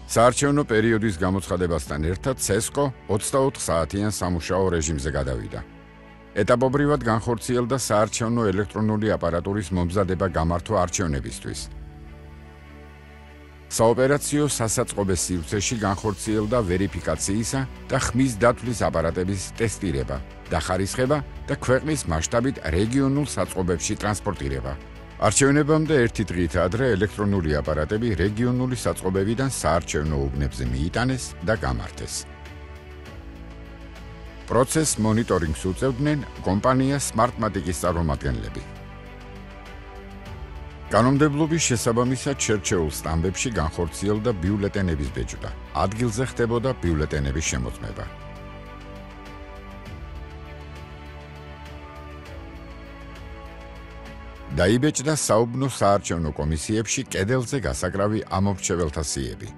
საარჩევნო პერიოდის გამოცხადებასთან ერთად CESCO 24 საათიან სამუშაო რეჟიმზე გადავიდა. ეტაპობრივად განხორციელდა საარჩევნო ელექტრონული აპარატურის მომზადება გამართვა არჩევნებისთვის. საოპერაციო სასაწყობე სივრცეში განხორციელდა ვერიფიკაციისა და ხმის დათვლის აპარატების ტესტირება, დახარისხება და ქვეყნის მასშტაბით რეგიონულ საწყობებში ტრანსპორტირება. არჩევნებამდე ერთი დღით ადრე ელექტრონული აპარატები რეგიონული საწყობებიდან საარჩევნო უბნებზე მიიტანეს და გამართეს. პროცესს მონიტორინგს უწევდნენ კომპანია Smartmatic-ის წარმომადგენლები. კანონმდებლობის შესაბამისად შერჩეულ სტამბებში განხორციელდა ბიულეტენების ბეჭდა. ადგილზე ხდებოდა ბიულეტენების შემოწმება. დაიბეჭდა საუბნო საარჩევნო კომისიებში კედელზე გასაკრავი ამომრჩეველთა სიები.